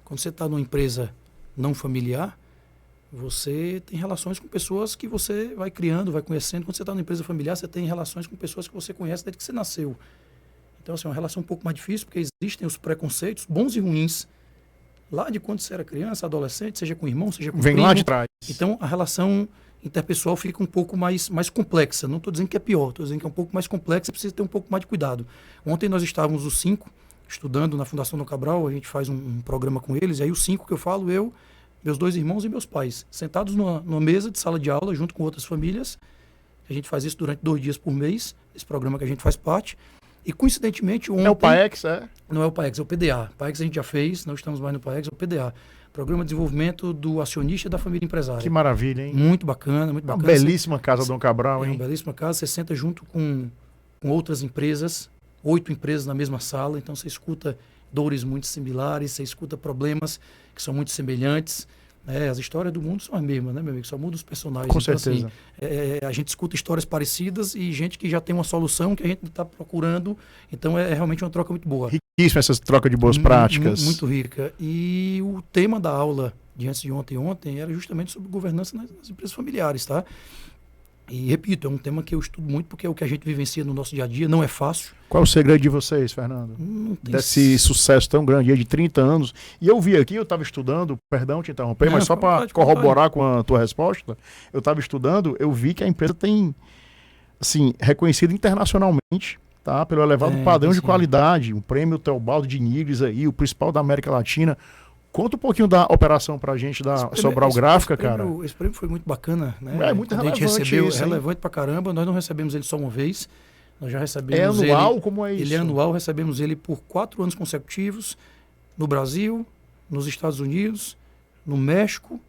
Quando você está numa empresa não familiar, você tem relações com pessoas que você vai criando, vai conhecendo. Quando você está numa empresa familiar, você tem relações com pessoas que você conhece desde que você nasceu. Então, assim, é uma relação um pouco mais difícil, porque existem os preconceitos, bons e ruins, lá de quando você era criança, adolescente, seja com irmão, seja com Vem primo. lá de trás. Então, a relação interpessoal fica um pouco mais complexa. Não estou dizendo que é pior, estou dizendo que é um pouco mais complexa e precisa ter um pouco mais de cuidado. Ontem nós estávamos os 5 estudando na Fundação Dom Cabral, a gente faz um programa com eles, e aí os 5 que eu falo, eu, meus 2 irmãos e meus pais, sentados numa mesa de sala de aula, junto com outras famílias. A gente faz isso durante 2 dias por mês, esse programa que a gente faz parte. E, coincidentemente, ontem... É o PAEX, é? Não é o PAEX, é o PDA. O PAEX a gente já fez, não estamos mais no PAEX, é o PDA. Programa de Desenvolvimento do Acionista da Família Empresária. Que maravilha, hein? Muito bacana, muito bacana. Uma belíssima casa Dom Cabral, É hein? uma belíssima casa, você senta junto com outras empresas, 8 empresas na mesma sala, então você escuta dores muito similares, você escuta problemas que são muito semelhantes. As histórias do mundo são as mesmas, né, meu amigo? Só muda os personagens. Com então, certeza. Assim, a gente escuta histórias parecidas e gente que já tem uma solução que a gente está procurando. Então, é realmente uma troca muito boa. Riquíssima essa troca de boas práticas. Muito rica. E o tema da aula de antes de ontem era justamente sobre governança nas empresas familiares, tá? E, repito, é um tema que eu estudo muito porque é o que a gente vivencia no nosso dia a dia, não é fácil. Qual é o segredo de vocês, Fernando? Desse sucesso tão grande aí de 30 anos. E eu vi aqui, eu estava estudando, perdão te interromper, mas só para corroborar com a tua resposta, eu estava estudando, eu vi que a empresa tem, assim, reconhecido internacionalmente, tá, pelo elevado padrão de qualidade, o prêmio Teobaldo de Nigres aí, o principal da América Latina. Conta um pouquinho da operação pra gente da Sobral Gráfica, cara. Esse prêmio foi muito bacana, né? É muito relevante. A gente recebeu, isso, relevante pra caramba. Nós não recebemos ele só uma vez. Nós já recebemos ele. É anual? Ele, como é isso? Ele é anual, recebemos ele por 4 anos consecutivos no Brasil, nos Estados Unidos, no México,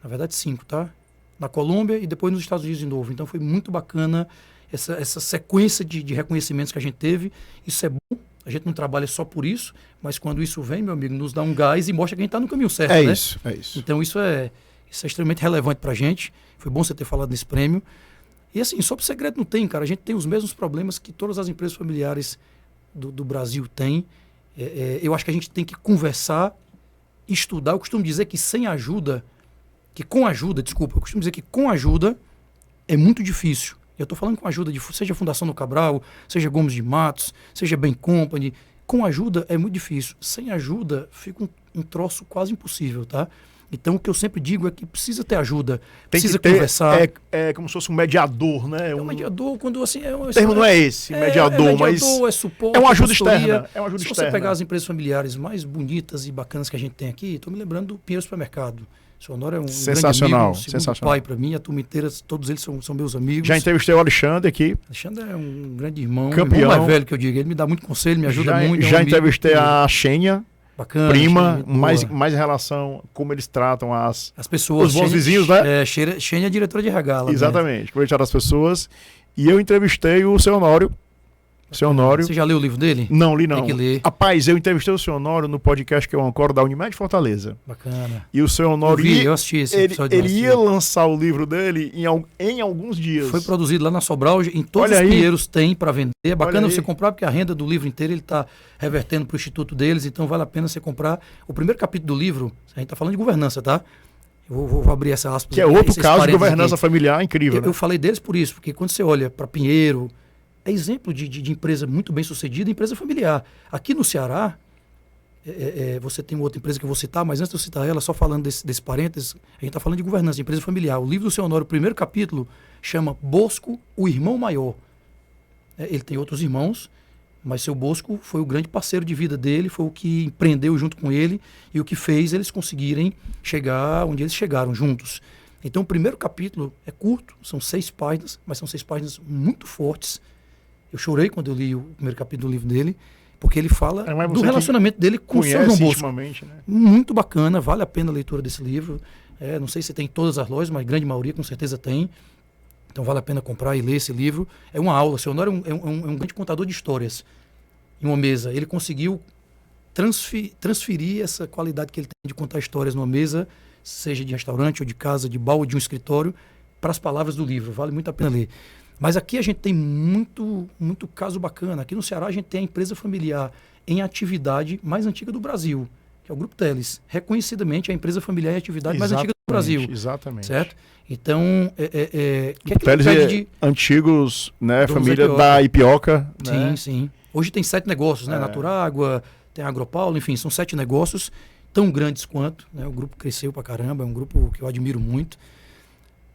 na verdade 5, tá? Na Colômbia e depois nos Estados Unidos de novo. Então foi muito bacana essa sequência de reconhecimentos que a gente teve. Isso é bom. A gente não trabalha só por isso, mas quando isso vem, meu amigo, nos dá um gás e mostra que a gente está no caminho certo, né? É isso. Então isso é extremamente relevante para a gente. Foi bom você ter falado nesse prêmio. E assim, sobre segredo não tem, cara. A gente tem os mesmos problemas que todas as empresas familiares do Brasil têm. Eu acho que a gente tem que conversar, estudar. Eu costumo dizer que eu costumo dizer que com ajuda é muito difícil. Eu estou falando com ajuda seja a Fundação do Cabral, seja Gomes de Matos, seja Bain Company. Com ajuda é muito difícil. Sem ajuda fica um troço quase impossível, tá? Então o que eu sempre digo é que precisa ter ajuda, precisa conversar. É como se fosse um mediador, né? Um mediador, quando assim... O termo não é esse, mediador, mas... É suporte, é uma ajuda externa. É uma ajuda externa. Se você pegar as empresas familiares mais bonitas e bacanas que a gente tem aqui, estou me lembrando do Pinheiro Supermercado. O seu Honório é um sensacional, grande amigo, segundo pai para mim, a turma inteira, todos eles são meus amigos. Já entrevistei o Alexandre aqui. Alexandre é um grande irmão, campeão. Mais velho que eu digo, ele me dá muito conselho, me ajuda muito. Já entrevistei a Xênia, bacana, prima, mais relação, como eles tratam as pessoas. Os bons vizinhos, né? Xênia é diretora de RH lá. Exatamente, como eles tratam as pessoas. E eu entrevistei o seu Honório. Seu Honório. Você já leu o livro dele? Não, li não. Tem que ler. Rapaz, eu entrevistei o seu Honório no podcast que eu ancoro da Unimed Fortaleza. Bacana. E o seu Honório... Eu assisti esse episódio. Ele ia lançar o livro dele em alguns dias. Foi produzido lá na Sobral, em todos os pinheiros tem para vender. É bacana você comprar, porque a renda do livro inteiro ele está revertendo para o instituto deles, então vale a pena você comprar. O primeiro capítulo do livro, a gente está falando de governança, tá? Eu vou abrir essa aspas. Que é outro caso de governança familiar incrível. Eu falei deles por isso, porque quando você olha para Pinheiro... É exemplo de empresa muito bem sucedida, empresa familiar. Aqui no Ceará, você tem outra empresa que eu vou citar, mas antes de eu citar ela, só falando desse parênteses, a gente está falando de governança, de empresa familiar. O livro do seu Honório, o primeiro capítulo, chama Bosco, o Irmão Maior. Ele tem outros irmãos, mas seu Bosco foi o grande parceiro de vida dele, foi o que empreendeu junto com ele e o que fez eles conseguirem chegar onde eles chegaram juntos. Então, o primeiro capítulo é curto, são 6 páginas, mas são 6 páginas muito fortes. Eu chorei quando eu li o primeiro capítulo do livro dele, porque ele fala do relacionamento dele com o São João Bosco. Né? Muito bacana, vale a pena a leitura desse livro. Não sei se tem em todas as lojas, mas a grande maioria com certeza tem. Então vale a pena comprar e ler esse livro. É uma aula. O seu Honório é um grande contador de histórias. Em uma mesa, ele conseguiu transferir essa qualidade que ele tem de contar histórias numa mesa, seja de restaurante ou de casa, de bar ou de um escritório, para as palavras do livro. Vale muito a pena ler. Mas aqui a gente tem muito caso bacana. Aqui no Ceará a gente tem a empresa familiar em atividade mais antiga do Brasil, que que é o Grupo Teles. Reconhecidamente a empresa familiar em atividade mais antiga do Brasil. Exatamente. Certo? Então, que Teles antigos, né? Família da Ipioca. Sim, né? Sim. Hoje tem 7 negócios, né? Naturágua, tem Agropaulo, enfim, são 7 negócios tão grandes quanto, né? O grupo cresceu pra caramba, é um grupo que eu admiro muito.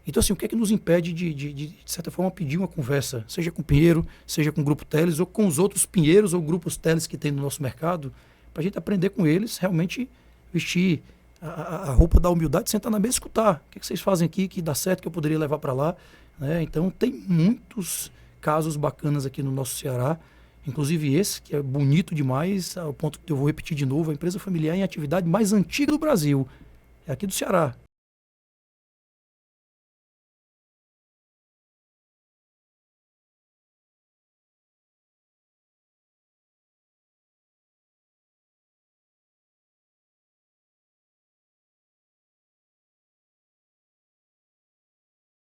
Então, assim, o que é que nos impede de certa forma, pedir uma conversa, seja com o Pinheiro, seja com o Grupo Teles, ou com os outros Pinheiros ou grupos Teles que tem no nosso mercado, para a gente aprender com eles, realmente vestir a roupa da humildade, sentar na mesa e escutar. O que é que vocês fazem aqui que dá certo, que eu poderia levar para lá? Né? Então, tem muitos casos bacanas aqui no nosso Ceará, inclusive esse, que é bonito demais, ao ponto que eu vou repetir de novo, a empresa familiar em atividade mais antiga do Brasil. É aqui do Ceará.